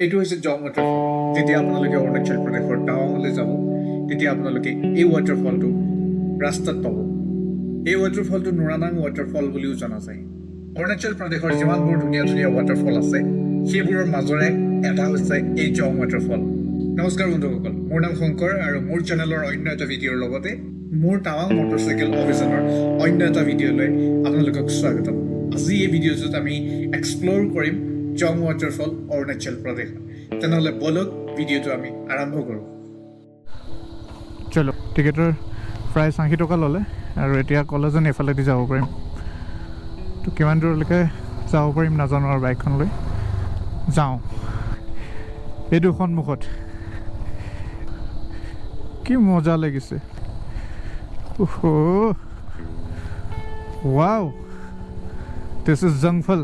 এইটো হৈছে জং ৱাটাৰফল। যেতিয়া আপোনালোকে অৰুণাচল প্ৰদেশৰ টাৱাঙলৈ যাব তেতিয়া আপোনালোকে এই ৱাটাৰফলটো ৰাস্তাত পাব। এই ৱাটাৰফলটো নুৰানাং ৱাটাৰফল বুলিও জনা যায়। অৰুণাচল প্ৰদেশৰ যিমানবোৰ ধুনীয়া ধুনীয়া ৱাটাৰফল আছে সেইবোৰৰ মাজৰে এটা হৈছে এই জং ৱাটাৰফল। নমস্কাৰ বন্ধুসকল, মোৰ নাম শংকৰ আৰু মোৰ চেনেলৰ অন্য এটা ভিডিঅ'ৰ লগতে মোৰ টাৱাং মটৰচাইকেল অভিযানৰ অন্য এটা ভিডিঅ'লৈ আপোনালোকক স্বাগতম। আজি এই ভিডিঅ'টোত আমি এক্সপ্ল'ৰ কৰিম জং ৱাটাৰফল অৰুণাচল প্ৰদেশ। তেনেহ'লে বলক ভিডিঅ'টো আমি আৰম্ভ কৰোঁ। চলো, টিকেটৰ প্ৰায় 60 টকা ল'লে আৰু এতিয়া ক'লে যেন এইফালেদি যাব পাৰিম। তো কিমান দূৰলৈকে যাব পাৰিম নাজানো আৰু বাইকখন লৈ যাওঁ। এইটো সন্মুখত কি মজা লাগিছে। ৱাও, দিছ ইজ জংফল।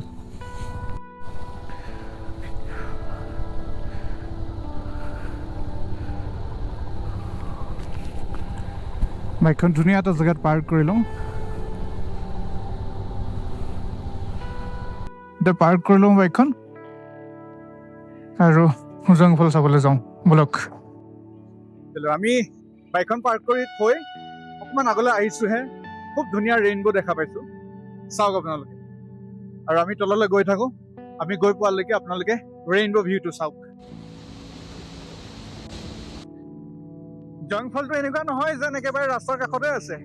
বাইকখন ধুনীয়া এটা জেগাত পাৰ্ক কৰি লওঁ। এতিয়া পাৰ্ক কৰি লওঁ বাইকখন আৰু জংফল চাবলৈ যাওঁ। বলক। আমি বাইকখন পাৰ্ক কৰি থৈ অকণমান আগলৈ আহিছোঁহে। খুব ধুনীয়া ৰেইনব' দেখা পাইছোঁ, চাওক আপোনালোকে। আৰু আমি তললৈ গৈ থাকোঁ। আমি গৈ পোৱালৈকে আপোনালোকে ৰেইনব' ভিউটো চাওক। জংফলটো এনেকুৱা নহয় যেন একেবাৰে ৰাস্তাৰ কাষতে আছে।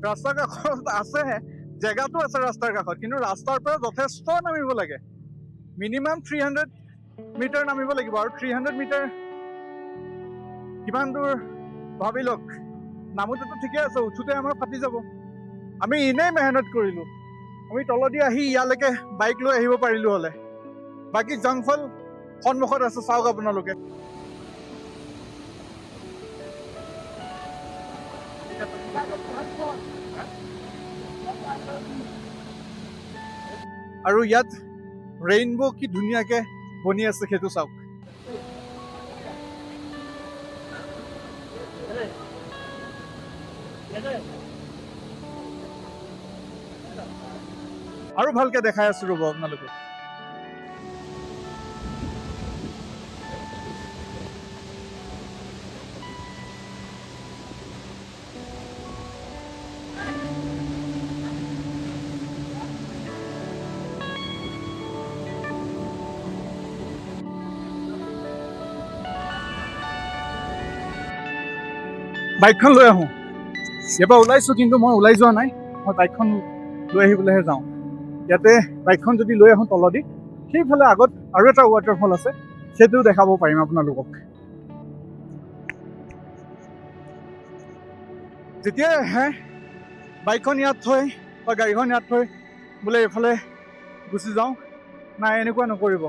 ৰাস্তাৰ কাষত আছে, জেগাটো আছে ৰাস্তাৰ কাষত, কিন্তু ৰাস্তাৰ পৰা যথেষ্ট নামিব লাগে। মিনিমাম 300 মিটাৰ নামিব লাগিব। আৰু 300 মিটাৰ কিমান দূৰ ভাবি লওক। নামোতেতো ঠিকে আছে, উঠোতে আমাৰ ফাটি যাব। আমি এনেই মেহনত কৰিলোঁ। আমি তলদি আহি ইয়ালৈকে বাইক লৈ আহিব পাৰিলোঁ হ'লে। বাকী জংফল সন্মুখত আছে, চাওক আপোনালোকে। আৰু ইয়াত ৰেইনব' কি ধুনীয়াকে বনি আছে সেইটো চাওক। আৰু ভালকে দেখাই আছো ৰ'ব আপোনালোকক। বাইকখন লৈ আহোঁ। ইয়াৰ পৰা ওলাইছোঁ, কিন্তু মই ওলাই যোৱা নাই। মই বাইকখন লৈ আহিবলৈহে যাওঁ। ইয়াতে বাইকখন যদি লৈ আহোঁ তলদি, সেইফালে আগত আৰু এটা ৱাটাৰফল আছে, সেইটোও দেখাব পাৰিম আপোনালোকক। যেতিয়াই আহে বাইকখন ইয়াত থৈ বা গাড়ীখন ইয়াত থৈ বোলে এইফালে গুচি যাওঁ, নাই, এনেকুৱা নকৰিব।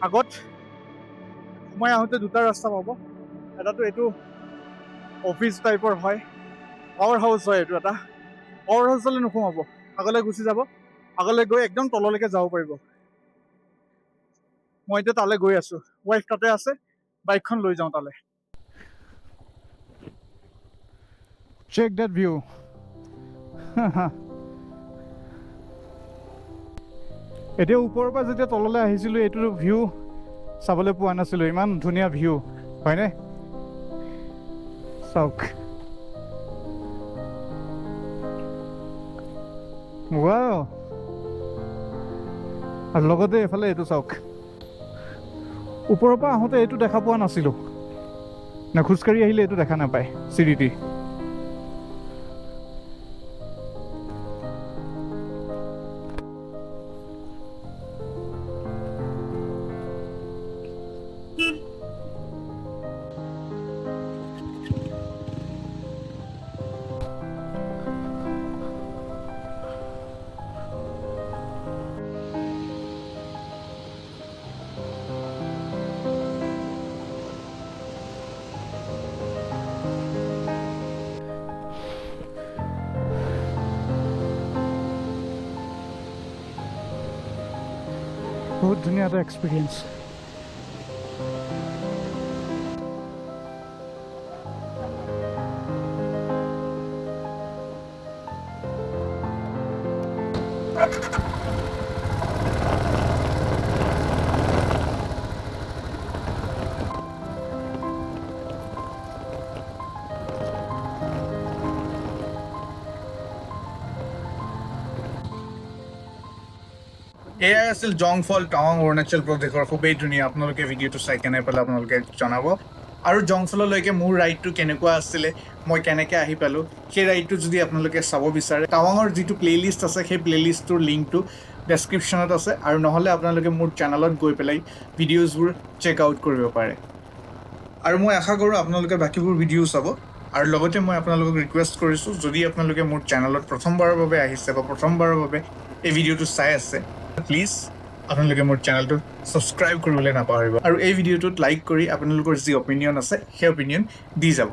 আগত মই আহোঁতে দুটা ৰাস্তা পাব। এটাতো এইটো অফিচ টাইপৰ হয়, পাৱাৰ হাউচ হয়। এইটো এটা পাৱাৰ হাউচলৈ নোসোমাব, আগলৈ গুচি যাব। আগলৈ গৈ একদম তললৈকে যাব পাৰিব। মই এতিয়া তালৈ গৈ আছোঁ। ৱাইফ তাতে আছে, বাইকখন লৈ যাওঁ তালৈ। Check that view. এতিয়া ওপৰৰ পৰা যেতিয়া তললৈ আহিছিলোঁ, এইটো ভিউ চাবলৈ পোৱা নাছিলোঁ। ইমান ধুনীয়া ভিউ, হয়নে? চাওক, ৱাও। আৰু লগতে এইফালে এইটো চাওক। ওপৰৰ পৰা আহোঁতে এইটো দেখা পোৱা নাছিলোঁ, না খোজকাঢ়ি আহিলে এইটো দেখা নাপায় চিৰিটি। বহুত ধুনীয়া এটা এক্সপিৰিয়েঞ্চ। এয়াই আছিল জং ফল টাৱাং অৰুণাচল প্ৰদেশৰ খুবেই ধুনীয়া আপোনালোকে ভিডিঅ'টো চাই কেনে পেলাই আপোনালোকে জনাব আৰু জং ফললৈকে মোৰ ৰাইডটো কেনেকুৱা আছিলে মই কেনেকৈ আহি পালোঁ সেই ৰাইডটো যদি আপোনালোকে চাব বিচাৰে টাৱাঙৰ যিটো প্লে'লিষ্ট আছে সেই প্লে'লিষ্টটোৰ লিংকটো ডেছক্ৰিপশ্যনত আছে আৰু নহ'লে আপোনালোকে মোৰ চেনেলত গৈ পেলাই ভিডিঅ'জবোৰ চেক আউট কৰিব পাৰে আৰু মই আশা কৰোঁ আপোনালোকে বাকীবোৰ ভিডিঅ' চাব আৰু লগতে মই আপোনালোকক ৰিকুৱেষ্ট কৰিছোঁ যদি আপোনালোকে মোৰ চেনেলত প্ৰথমবাৰৰ বাবে আহিছে বা প্ৰথমবাৰৰ বাবে এই ভিডিঅ'টো চাই আছে প্লিজ আপোনালোকে মোৰ চেনেলটো ছাবস্ক্ৰাইব কৰিবলৈ নাপাহৰিব আৰু এই ভিডিঅ'টোত লাইক কৰি আপোনালোকৰ যি অপিনিয়ন আছে সেই অপিনিয়ন দি যাব